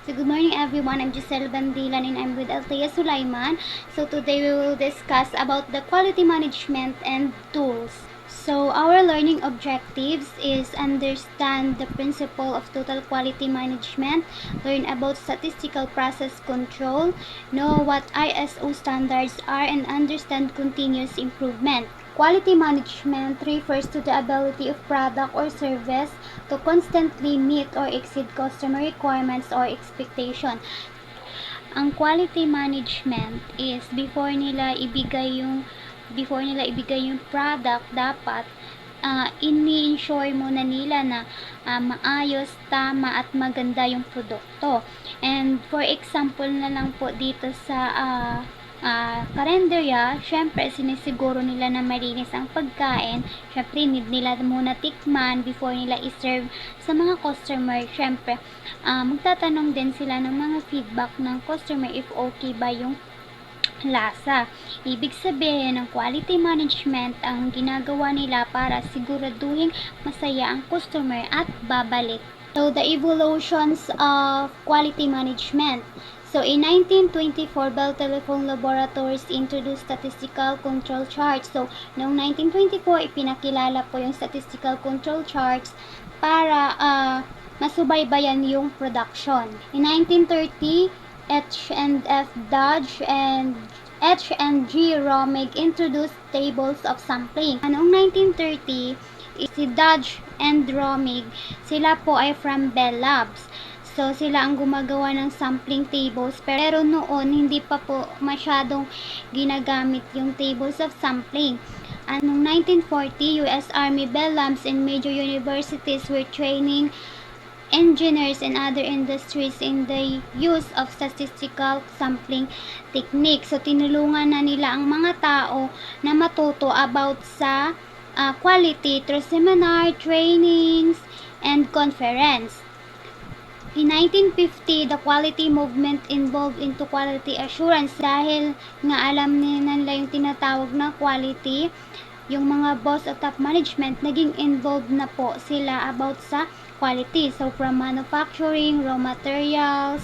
So good morning everyone, I'm Giselle Bandilan and I'm with Althea Sulaiman. So today we will discuss about the quality management and tools. So our learning objectives is understand the principle of total quality management, learn about statistical process control, know what ISO standards are, and understand continuous improvement. Quality management refers to the ability of product or service to constantly meet or exceed customer requirements or expectation. Ang quality management is before nila ibigay yung product, dapat ini-ensure muna nila na maayos, tama at maganda yung produkto. And for example na lang po dito sa karenderya, syempre sinisiguro nila na malinis ang pagkain. Syempre need nila muna tikman before nila i-serve sa mga customer. Syempre magtatanong din sila ng mga feedback ng customer if okay ba yung lasa. Ibig sabihin ng quality management ang ginagawa nila para siguraduhin masaya ang customer at babalik. So the evolutions of quality management. So in 1924, Bell Telephone Laboratories introduced statistical control charts. So noong 1924, ipinakilala po yung statistical control charts para masubaybayan yung production. In 1930, H&F Dodge and H&G Romig introduced tables of sampling. Noong 1930, si Dodge and Romig, sila po ay from Bell Labs. So, sila ang gumagawa ng sampling tables. Pero noon, hindi pa po masyadong ginagamit yung tables of sampling. And noong 1940, US Army, Bell Labs, and major universities were training engineers and other industries in the use of statistical sampling techniques. So, tinulungan na nila ang mga tao na matuto about sa quality through seminar, trainings, and conference. In 1950, the quality movement involved into quality assurance dahil nga alam nila yung tinatawag na quality, yung mga boss at top management naging involved na po sila about sa quality. So from manufacturing, raw materials,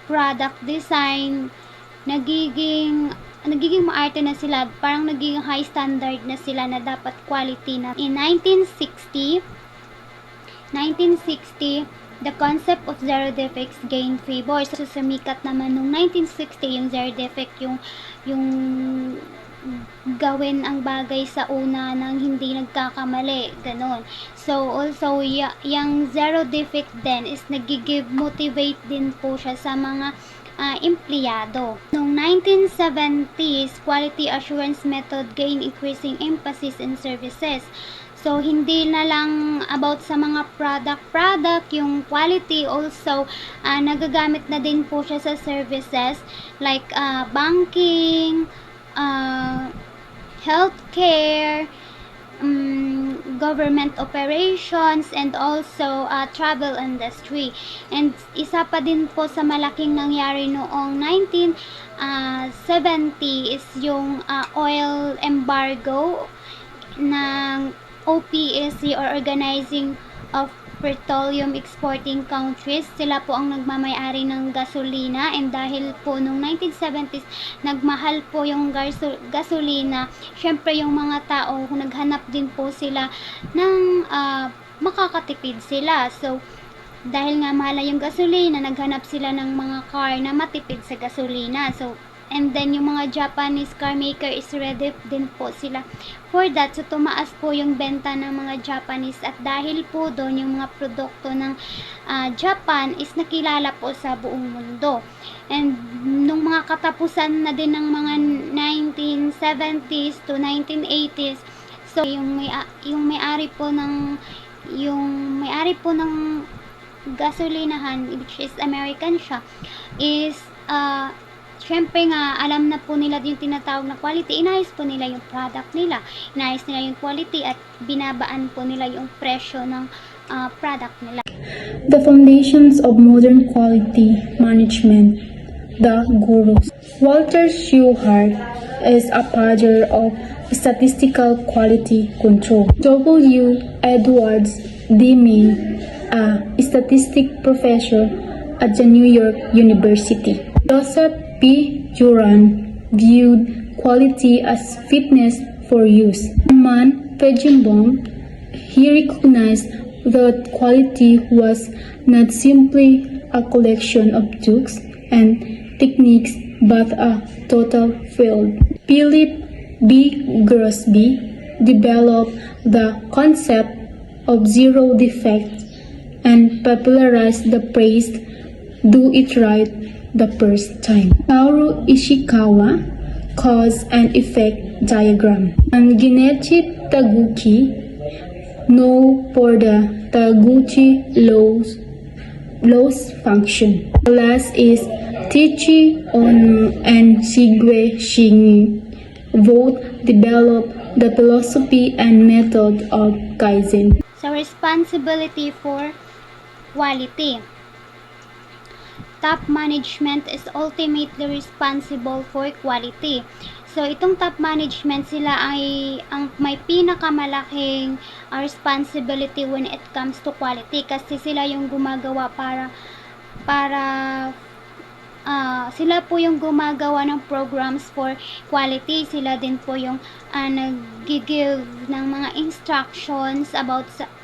product design, nagiging maarte na sila, parang nagiging high standard na sila na dapat quality na. In 1960, the concept of zero defects gained favor. So, sumikat naman nung 1960 yung zero defect, yung gawin ang bagay sa una nang hindi nagkakamali, ganon. So, also, yung zero defect din is nagigib motivate din po siya sa mga empleyado. Noong 1970s, quality assurance method gained increasing emphasis in services. So, hindi na lang about sa mga product, yung quality also, nagagamit na din po siya sa services like banking, healthcare, government operations, and also travel industry. And isa pa din po sa malaking nangyari noong 1970 is yung oil embargo ng OPEC or Organizing of Petroleum Exporting Countries. Sila po ang nagmamay-ari ng gasolina, and dahil po nung 1970s nagmahal po yung gasolina, syempre yung mga tao naghanap din po sila ng makakatipid sila. So dahil nga mahal yung gasolina, naghanap sila ng mga car na matipid sa gasolina. So and then yung mga Japanese car maker is ready din po sila for that. So tumaas po yung benta ng mga Japanese, at dahil po doon yung mga produkto ng Japan is nakilala po sa buong mundo. And nung mga katapusan na din ng mga 1970s to 1980s, so yung may-ari po ng gasolinahan, which is American siya, is syempre nga, alam na po nila yung tinatawag na quality. Inayos po nila yung product nila. Inayos nila yung quality at binabaan po nila yung presyo ng product nila. The foundations of modern quality management, the gurus. Walter Shewhart is a father of statistical quality control. W. Edwards Deming a statistic professor at the New York University. Joseph P. Juran viewed quality as fitness for use. Herman Feigenbaum, he recognized that quality was not simply a collection of tools and techniques but a total field. Philip B. Grosby developed the concept of zero defect and popularized the phrase "do it right the first time." Kaoru Ishikawa cause and effect diagram. And Genichi Taguchi, known for the Taguchi laws function. The last is Tichi Ono and Shigue Shingi. Both developed the philosophy and method of Kaizen. So, responsibility for quality. Top management is ultimately responsible for quality. So, itong top management, sila ay ang may pinakamalaking responsibility when it comes to quality kasi sila yung gumagawa sila po yung gumagawa ng programs for quality. Sila din po yung nag-give ng mga instructions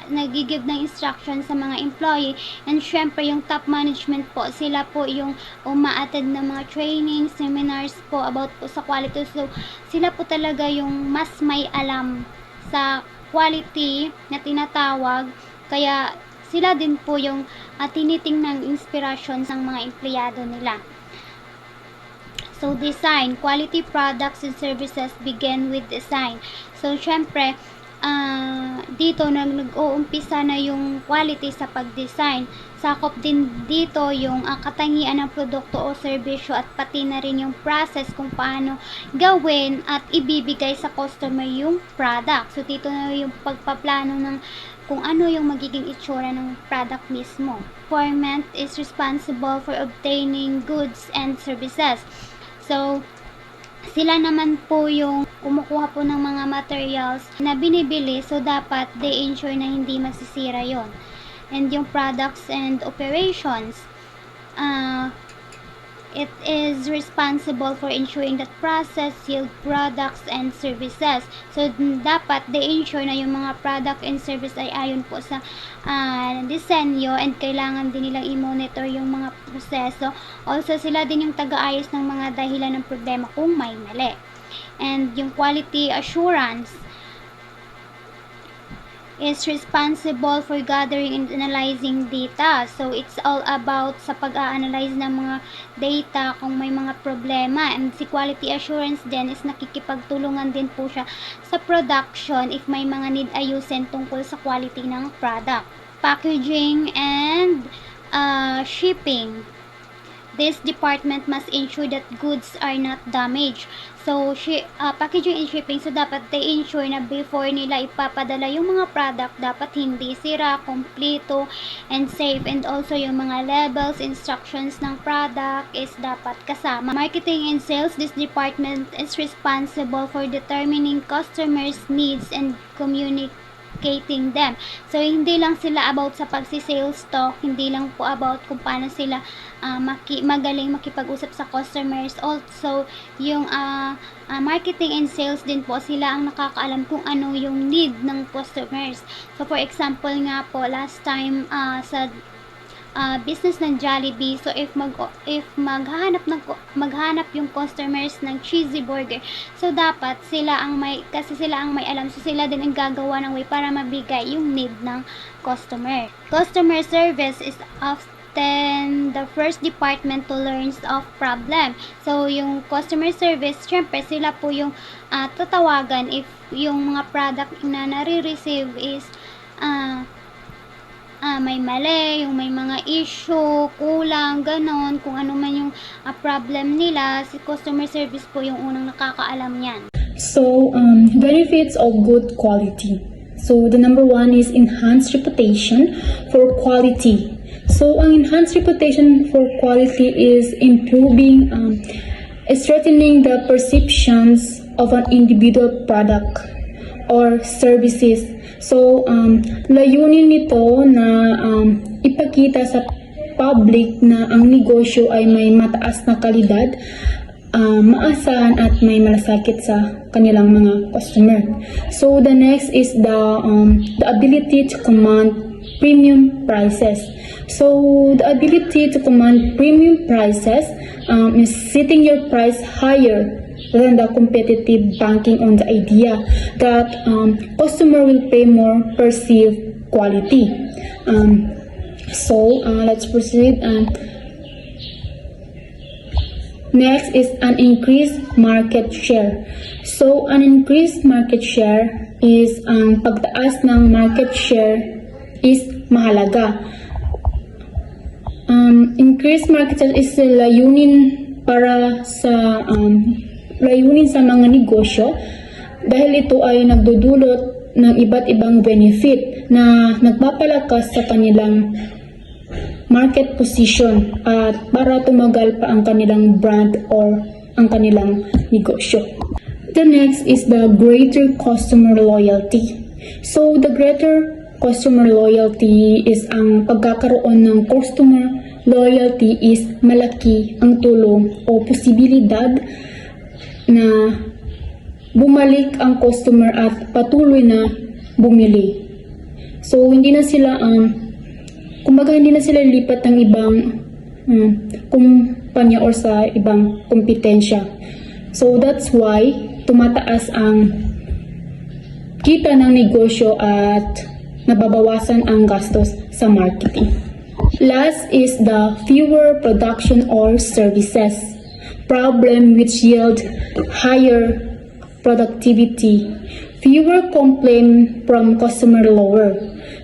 nag-give ng instructions sa mga employee. And syempre yung top management po, sila po yung uma-attend ng mga training, seminars po about po sa quality. So sila po talaga yung mas may alam sa quality na tinatawag. Kaya sila din po yung tinitingnan inspirasyon ng mga empleyado nila. So, design. Quality products and services begin with design. So, syempre, dito nag-uumpisa na yung quality sa pag-design. Sakop din dito yung katangian ng produkto o serbisyo at pati na rin yung process kung paano gawin at ibibigay sa customer yung product. So, dito na yung pagpaplano ng kung ano yung magiging itsura ng product mismo. Procurement is responsible for obtaining goods and services. So, sila naman po yung kumukuha po ng mga materials na binibili, so dapat they ensure na hindi masisira yon. And yung products and operations, it is responsible for ensuring that process yield products and services. So, dapat they ensure na yung mga product and service ay ayon po sa disenyo, and kailangan din nilang i-monitor yung mga proseso. Also, sila din yung taga-ayos ng mga dahilan ng problema kung may mali. And yung quality assurance is responsible for gathering and analyzing data. So, it's all about sa pag-a-analyze ng mga data kung may mga problema. And si quality assurance din is nakikipagtulungan din po siya sa production if may mga need ayusin tungkol sa quality ng product. Packaging and shipping. This department must ensure that goods are not damaged. So, packaging and shipping, so dapat they ensure na before nila ipapadala yung mga product, dapat hindi sira, kompleto, and safe. And also yung mga labels, instructions ng product is dapat kasama. Marketing and sales, this department is responsible for determining customers' needs and communicating them. So, hindi lang sila about sa pagsi-sales talk, hindi lang po about kung paano sila magaling makipag-usap sa customers. Also, yung marketing and sales din po, sila ang nakakaalam kung ano yung need ng customers. So, for example nga po, last time sa business ng Jollibee, so if maghanap yung customers ng cheesy burger, so dapat sila ang may alam, so sila din ang gagawa ng way para mabigay yung need ng customer. Customer service is often the first department to learn of problem. So yung customer service, syempre sila po yung tatawagan if yung mga product na nare-receive is may mali, yung may mga issue, kulang, ganon, kung ano man yung problem nila, si customer service po yung unang nakakaalam yan. So, benefits of good quality. So, the number one is enhanced reputation for quality. So, ang enhanced reputation for quality is improving, strengthening the perceptions of an individual product or services So, layunin nito na ipakita sa public na ang negosyo ay may mataas na kalidad, maasahan at may malasakit sa kanilang mga customer. So the next is the ability to command premium prices. So the ability to command premium prices is setting your price higher than the competitive, banking on the idea that customer will pay more perceived quality. So let's proceed. Next is an increased market share. So an increased market share is ang pagtaas ng market share is mahalaga. Increased market share is layunin para sa layunin sa mga negosyo dahil ito ay nagdudulot ng iba't ibang benefit na nagpapalakas sa kanilang market position at para tumagal pa ang kanilang brand or ang kanilang negosyo. The next is the greater customer loyalty. So the greater customer loyalty is ang pagkakaroon ng customer loyalty is malaki ang tulong o posibilidad na bumalik ang customer at patuloy na bumili. So hindi na sila kumbaga hindi na sila lipat ng ibang kumpanya or sa ibang kompetensya. So that's why tumataas ang kita ng negosyo at nababawasan ang gastos sa marketing. Last is the fewer production or services problem which yield higher productivity. Fewer complaint from customer lower.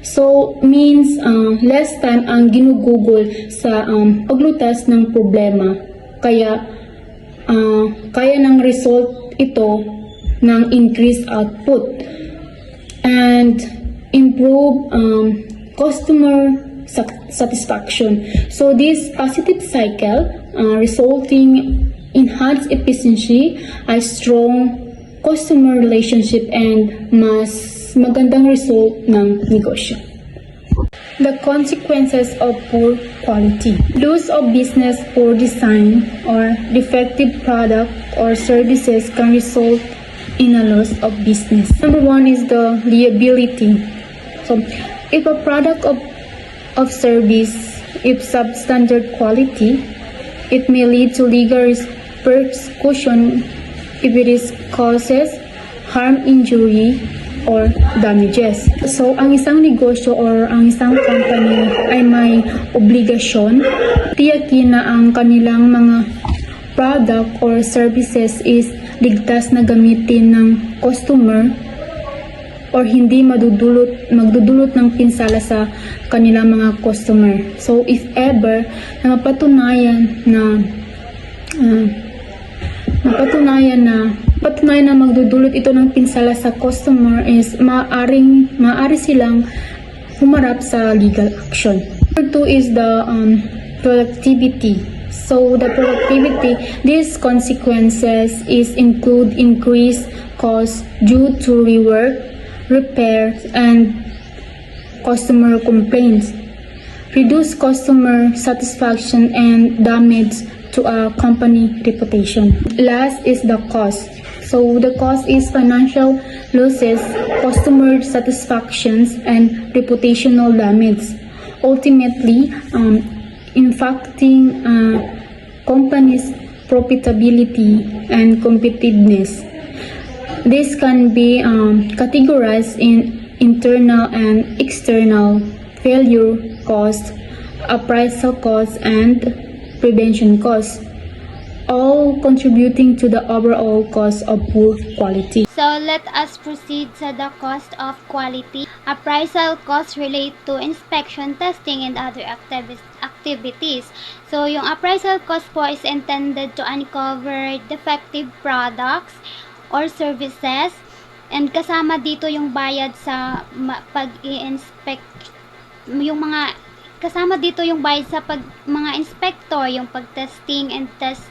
So, means less time ang ginugugol sa paglutas ng problema. Kaya, kaya ng result ito ng increased output and improve customer satisfaction. So, this positive cycle resulting enhanced efficiency, a strong customer relationship, and mas magandang result ng negosyo. The consequences of poor quality. Loss of business, poor design, or defective product or services can result in a loss of business. Number one is the liability. So, if a product of service, if substandard quality, it may lead to legal repercussion if it is causes harm, injury, or damages. So, ang isang negosyo or ang isang company ay may obligasyon tiyakin na ang kanilang mga product or services is ligtas na gamitin ng customer or hindi magdudulot ng pinsala sa kanilang mga customer. So, if ever na mapatunayan na magdudulot ito ng pinsala sa customer is maaari silang humarap sa legal action. Number two is the productivity. So the productivity, these consequences is include increased cost due to rework, repairs, and customer complaints, reduced customer satisfaction, and damage to a company reputation. Last is the cost. So the cost is financial losses, customer satisfactions, and reputational damage, ultimately impacting company's profitability and competitiveness. This can be categorized in internal and external failure cost, appraisal cost, and prevention costs, all contributing to the overall cost of poor quality. So, let us proceed sa the cost of quality. Appraisal costs relate to inspection, testing, and other activities. So, yung appraisal cost po is intended to uncover defective products or services, and kasama dito yung bayad sa pag-i-inspect, kasama dito yung bayad sa mga inspector, yung pag-testing and test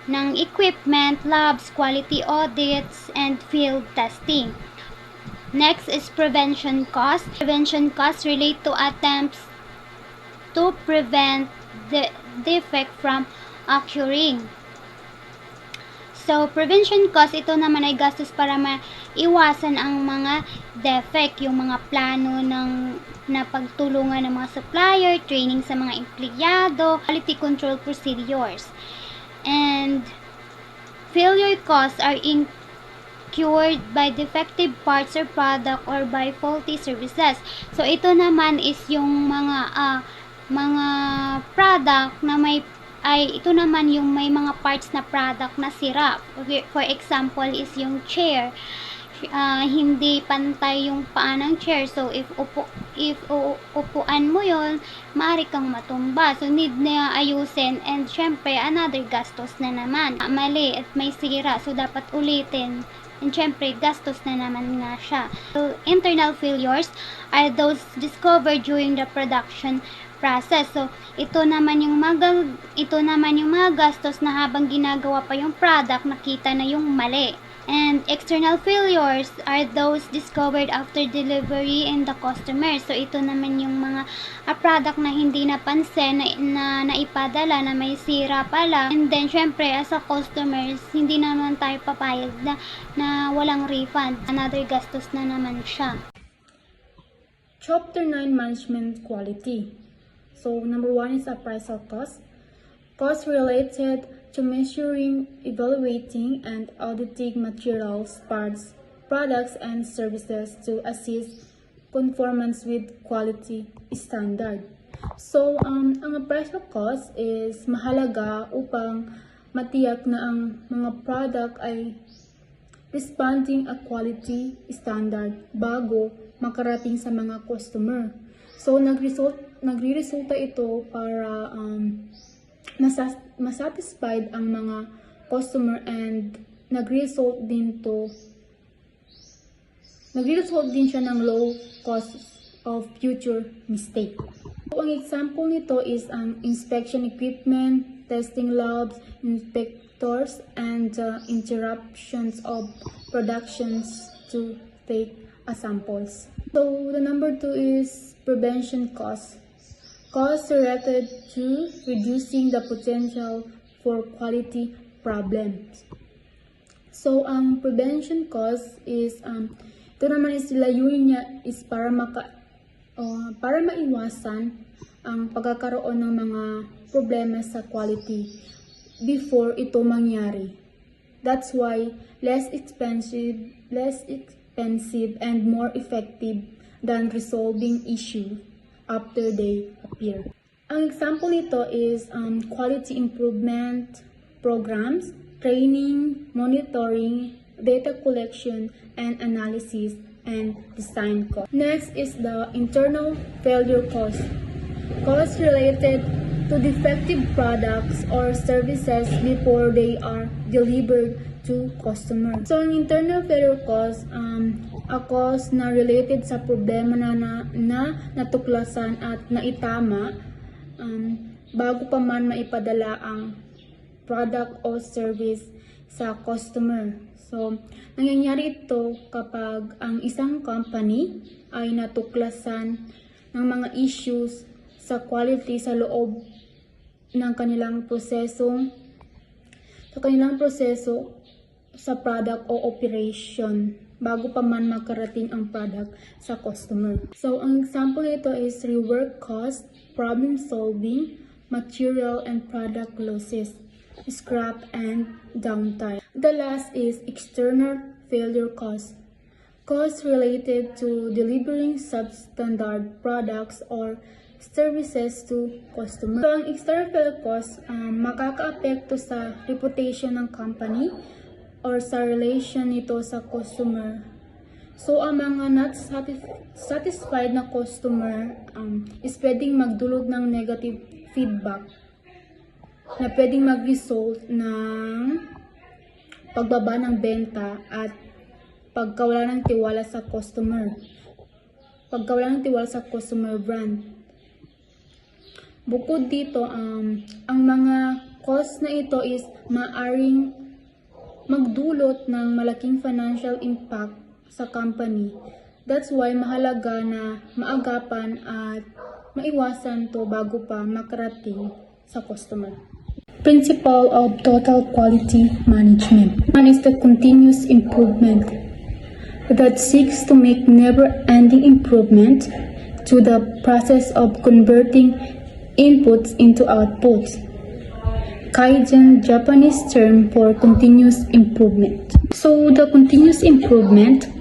ng equipment, labs, quality audits, and field testing. Next is prevention costs. Prevention costs relate to attempts to prevent the defect from occurring. So, prevention cost, ito naman ay gastos para maiwasan ang mga defect, yung mga plano na pagtulungan ng mga supplier, training sa mga empleyado, quality control procedures. And failure costs are incurred by defective parts or product or by faulty services. So, ito naman is yung mga product na ito naman yung may mga parts na product na sira. For example is yung chair. Hindi pantay yung paa ng chair. So, if upuan mo yon, maaari kang matumba. So, need na ayusin. And, syempre, another gastos na naman. Mali at may sira. So, dapat ulitin. And, syempre, gastos na naman nga siya. So, internal failures are those discovered during the production process. So, ito naman yung mga gastos na habang ginagawa pa yung product, nakita na yung mali. And external failures are those discovered after delivery in the customer. So, ito naman yung mga product na hindi napansin na naipadala na may sira pala. And then, syempre, as a customers, hindi naman tayo papayag na walang refund. Another gastos na naman siya. Chapter 9 Management Quality. So, number 1 is appraisal cost. Costs related to measuring, evaluating, and auditing materials, parts, products, and services to assist conformance with quality standard. So, ang appraisal cost is mahalaga upang matiyak na ang mga product ay responding a quality standard bago makarating sa mga customer. So, nagre-resulta ito para masatisfied ang mga customer and nagre-result din siya ng low cost of future mistake. So, ang example nito is ang inspection equipment, testing labs, inspectors, and interruptions of productions to take samples. So, the number 2 is prevention costs. Costs related to reducing the potential for quality problems. So, ang prevention cost is, ito naman is layunin niya is para maiwasan ang pagkakaroon ng mga problema sa quality before ito mangyari. That's why less expensive and more effective than resolving issue after they appear. Ang example nito is quality improvement programs, training, monitoring, data collection, and analysis, and design cost. Next is the internal failure cost. Costs related to defective products or services before they are delivered to customers. So, ang internal failure cost, a cost na related sa problema na natuklasan at naitama bago pa man maipadala ang product o service sa customer. So, nangyayari ito kapag ang isang company ay natuklasan ng mga issues sa quality sa loob ng kanilang proseso sa product o operation bago pa man makarating ang product sa customer. So, ang example nito is rework cost, problem solving, material and product losses, scrap and downtime. The last is external failure cost. Costs related to delivering substandard products or services to customers. So, ang external failure cost makakaapekto sa reputation ng company or sa relation nito sa customer. So, ang mga not satisfied na customer is pwedeng magdulot ng negative feedback na pwedeng mag-result ng pagbaba ng benta at pagkawala ng tiwala sa customer. Pagkawala ng tiwala sa customer brand. Bukod dito, ang mga cost na ito is maaring magdulot ng malaking financial impact sa company That's why mahalaga na maagapan at maiwasan to bago pa makarating sa customer. Principle of total quality management. One is the continuous improvement that seeks to make never-ending improvement to the process of converting inputs into outputs. Kaizen, Japanese term for continuous improvement. So the continuous improvement,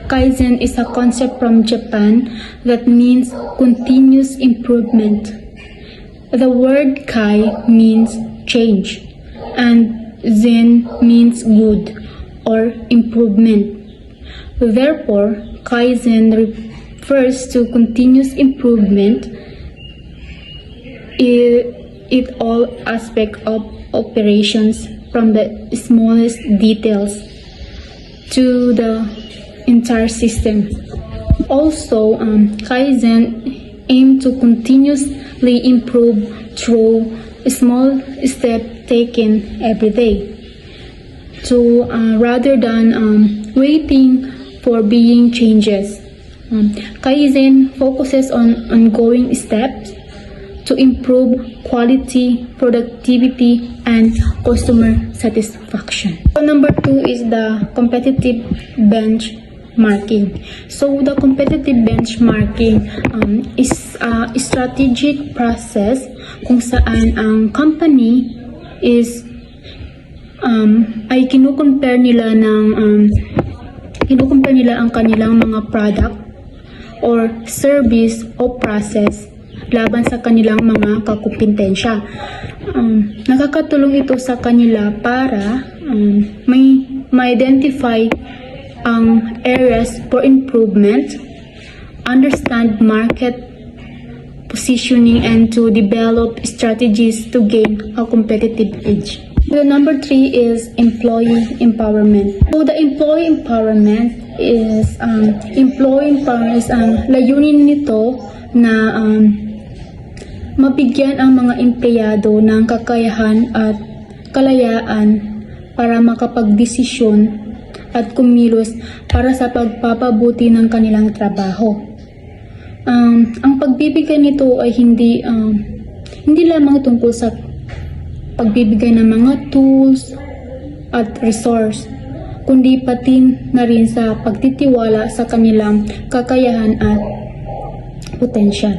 Kaizen is a concept from Japan that means continuous improvement. The word Kai means change and Zen means good or improvement. Therefore, Kaizen refers to continuous improvement in all aspects of operations, from the smallest details to the entire system. Also, Kaizen aim to continuously improve through small steps taken every day, rather than waiting for being changes. Kaizen focuses on ongoing steps to improve quality, productivity, and customer satisfaction. So number 2 is the competitive benchmarking. So the competitive benchmarking is a strategic process kung saan ang company is ay kinukompare nila ang kanilang mga product or service o process laban sa kanilang mga kakumpetensya. Nakakatulong ito sa kanila para ma-identify ang areas for improvement, understand market positioning, and to develop strategies to gain a competitive edge. The number 3 is employee empowerment. So the employee empowerment is layunin nito na mabigyan ang mga empleyado ng kakayahan at kalayaan para makapagdesisyon at kumilos para sa pagpapabuti ng kanilang trabaho. Ang pagbibigay nito ay hindi lamang tungkol sa pagbibigay ng mga tools at resource, kundi pati na rin sa pagtitiwala sa kanilang kakayahan at potential.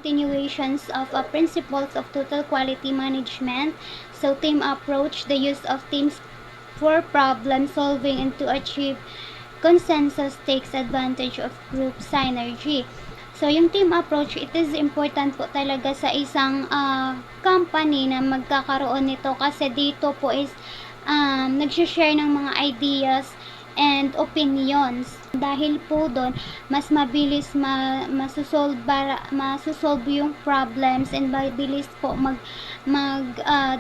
Continuations of principles of total quality management. So team approach, the use of teams for problem solving and to achieve consensus takes advantage of group synergy. So yung team approach, it is important po talaga sa isang company na magkakaroon nito, kasi dito po is nag-share ng mga ideas and opinions. Dahil po doon, mas mabilis masosolve yung problems, and mabilis po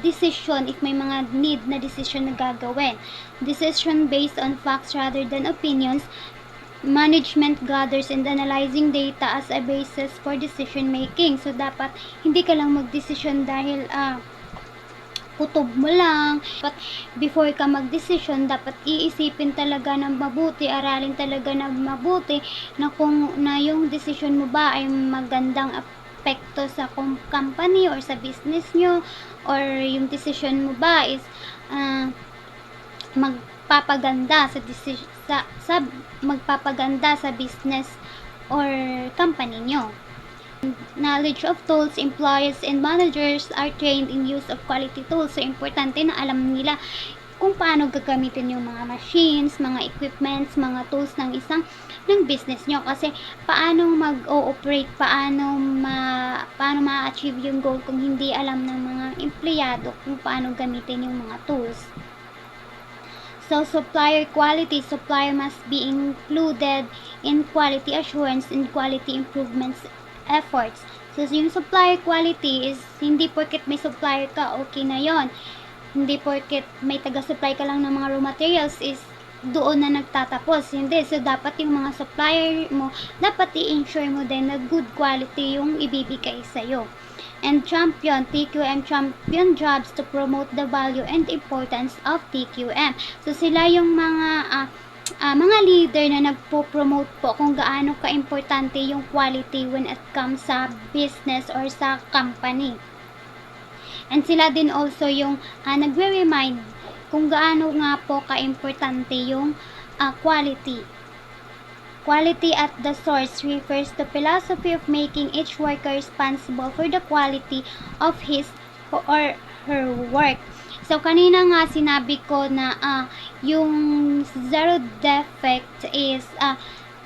decision if may mga need na decision na gagawin. Decision based on facts rather than opinions. Management gathers and analyzing data as a basis for decision making. So dapat hindi ka lang magdesisyon dahil kutob mo lang. But before ka mag-decision, dapat iisipin talaga ng mabuti, aralin talaga ng mabuti na kung na yung decision mo ba ay magandang apekto sa company or sa business nyo, or yung decision mo ba is magpapaganda sa business or company nyo. Knowledge of tools. Employees and managers are trained in use of quality tools. So, importante na alam nila kung paano gagamitin yung mga machines, mga equipments, mga tools ng business nyo. Kasi, paano mag-ooperate, paano ma-achieve yung goal kung hindi alam ng mga empleyado kung paano gamitin yung mga tools. So, supplier quality. Supplier must be included in quality assurance and quality improvements efforts. So, yung supplier quality is hindi porket may supplier ka, okay na yon. Hindi porket may taga-supply ka lang ng mga raw materials is doon na nagtatapos. Hindi. So, dapat yung mga supplier mo, dapat i-ensure mo din na good quality yung ibibigay sa'yo. And champion, TQM champion jobs to promote the value and importance of TQM. So, sila yung mga mga leader na nagpo-promote po kung gaano ka-importante yung quality when it comes sa business or sa company. And sila din also yung nagre-remind kung gaano nga po ka-importante yung quality. Quality at the source refers to philosophy of making each worker responsible for the quality of his or her work. So, kanina nga sinabi ko na yung zero defect is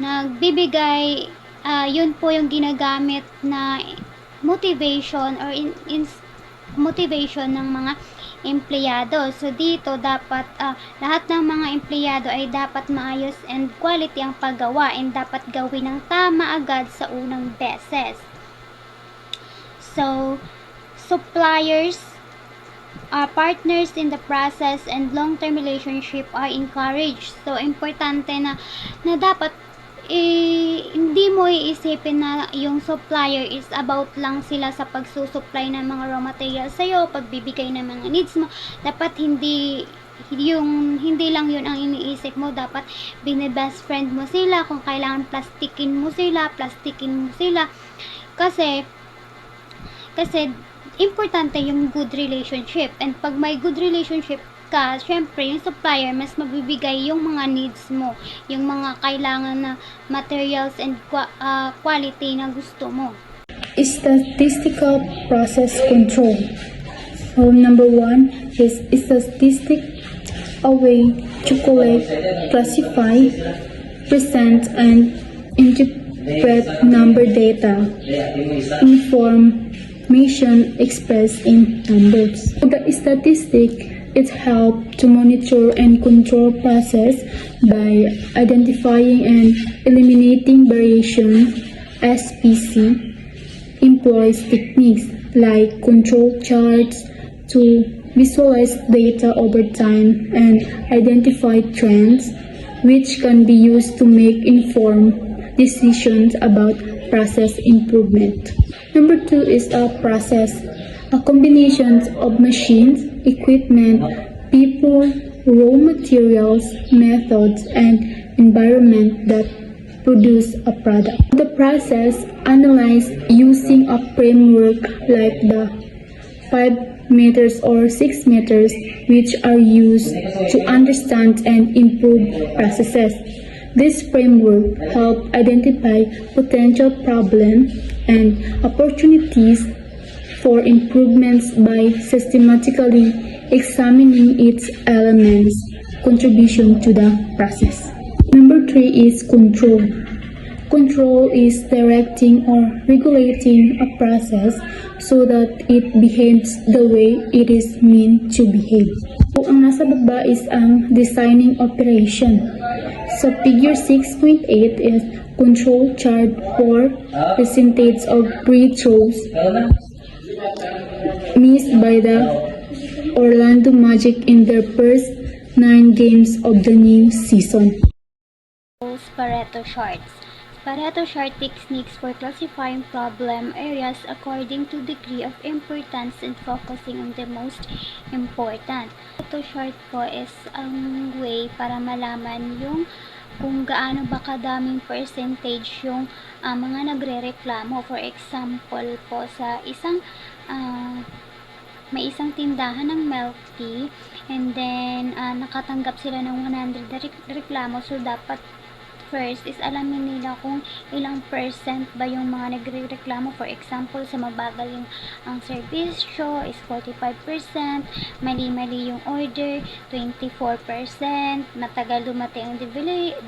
nagbibigay, yun po yung ginagamit na motivation or motivation ng mga empleyado. So, dito dapat lahat ng mga empleyado ay dapat maayos and quality ang paggawa and dapat gawin ng tama agad sa unang beses. So, suppliers, partners in the process and long-term relationship are encouraged. So, importante na dapat hindi mo iisipin na yung supplier is about lang sila sa pagsusupply ng mga raw materials sa'yo, pagbibigay ng mga needs mo. Dapat hindi lang yun ang iniisip mo. Dapat best friend mo sila. Kung kailangan plastikin mo sila. Kasi importante yung good relationship. And pag may good relationship ka, syempre yung supplier mas mabibigay yung mga needs mo, yung mga kailangan na materials and quality na gusto mo. Statistical process control. Number 1 is statistic, a way to collect, classify, present, and interpret number data, information expressed in numbers. The statistic it helps to monitor and control process by identifying and eliminating variation. SPC employs techniques like control charts to visualize data over time and identify trends, which can be used to make informed decisions about process improvement. Number 2 is a process, a combination of machines, equipment, people, raw materials, methods, and environment that produce a product. The process analyzed using a framework like the 5 meters or 6 meters, which are used to understand and improve processes. This framework helps identify potential problems and opportunities for improvements by systematically examining its elements' contribution to the process. Number 3 is control. Control is directing or regulating a process so that it behaves the way it is meant to behave. So, ang nasa baba is ang designing operation. So, figure 6.8 is control chart for percentage of free throws missed by the Orlando Magic in their first 9 games of the new season. Pareto charts. Pareto chart techniques for classifying problem areas according to degree of importance and focusing on the most important. Pareto chart po is ang way para malaman yung kung gaano ba kadaming percentage yung mga nagrereklamo. For example po, sa may isang tindahan ng milk tea and then nakatanggap sila ng 100 reklamo. So dapat first is alamin nila kung ilang percent ba yung mga nagrereklamo. For example, sa mabagal yung ang serbisyo is 45%, mali-mali yung order 24%, matagal dumating ang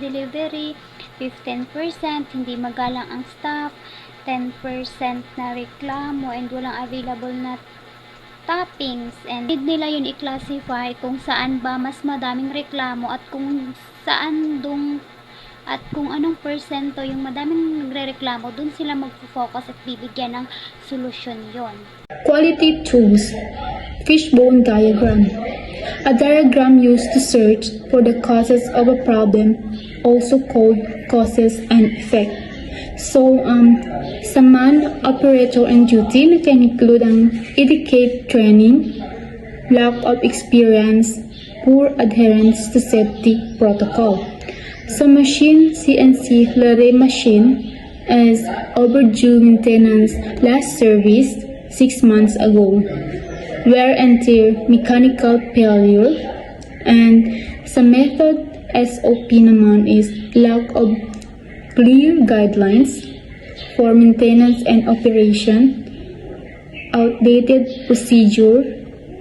delivery 15%, hindi magalang ang staff 10% na reklamo, and walang available na toppings. And need nila yun i-classify kung saan ba mas madaming reklamo at kung anong persento yung madaming nagrereklamo, dun sila magfo-focus at bibigyan ng solusyon yon. Quality tools. Fishbone diagram. A diagram used to search for the causes of a problem, also called causes and effect. So, sa man, operator and duty na can include ang inadequate training, lack of experience, poor adherence to safety protocol. Sa machine CNC Lare machine is overdue maintenance last serviced 6 months ago. Wear and tear, mechanical failure, and sa method SOP naman is lack of clear guidelines for maintenance and operation, outdated procedure,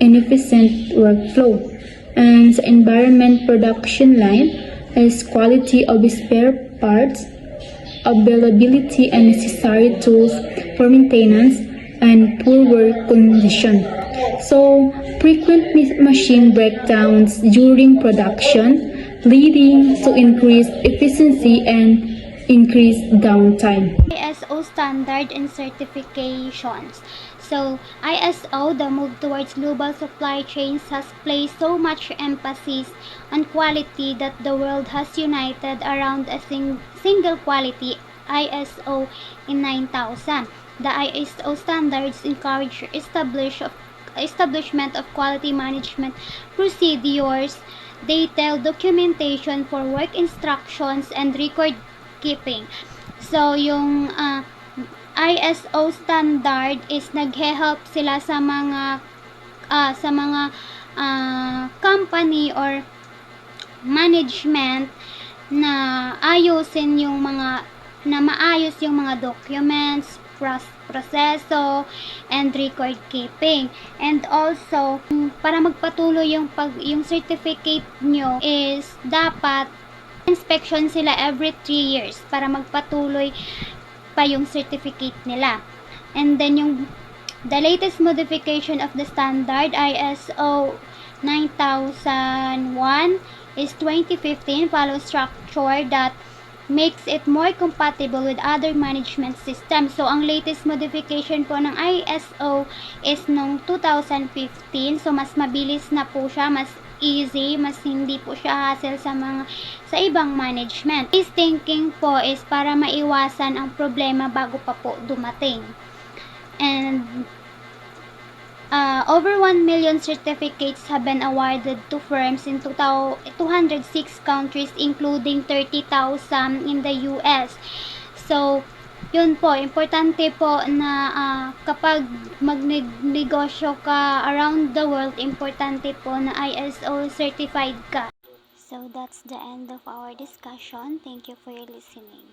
inefficient workflow. And sa environment production line is quality of spare parts, availability and necessary tools for maintenance, and poor work condition. So, frequent machine breakdowns during production, leading to increased efficiency and increased downtime. ISO standard and certifications. So, ISO, the move towards global supply chains, has placed so much emphasis on quality that the world has united around a single quality ISO in 9000. The ISO standards encourage establishment of quality management procedures, detailed documentation for work instructions, and record keeping. So, yung ISO standard is naghe-help sila sa mga company or management na ayusin yung mga na maayos yung mga documents, proseso, and record keeping. And also, para magpatuloy yung certificate nyo is dapat inspection sila every 3 years para magpatuloy pa yung certificate nila. And then the latest modification of the standard ISO 9001 is 2015 follows structure that makes it more compatible with other management systems. So, ang latest modification po ng ISO is nung 2015. So, mas mabilis na po siya, mas easy, mas hindi po siya hassle sa ibang management. This thinking po is para maiwasan ang problema bago pa po dumating. And over 1 million certificates have been awarded to firms in 206 countries, including 30,000 in the US. So, yun po, importante po na kapag magnegosyo ka around the world, importante po na ISO certified ka. So, that's the end of our discussion. Thank you for your listening.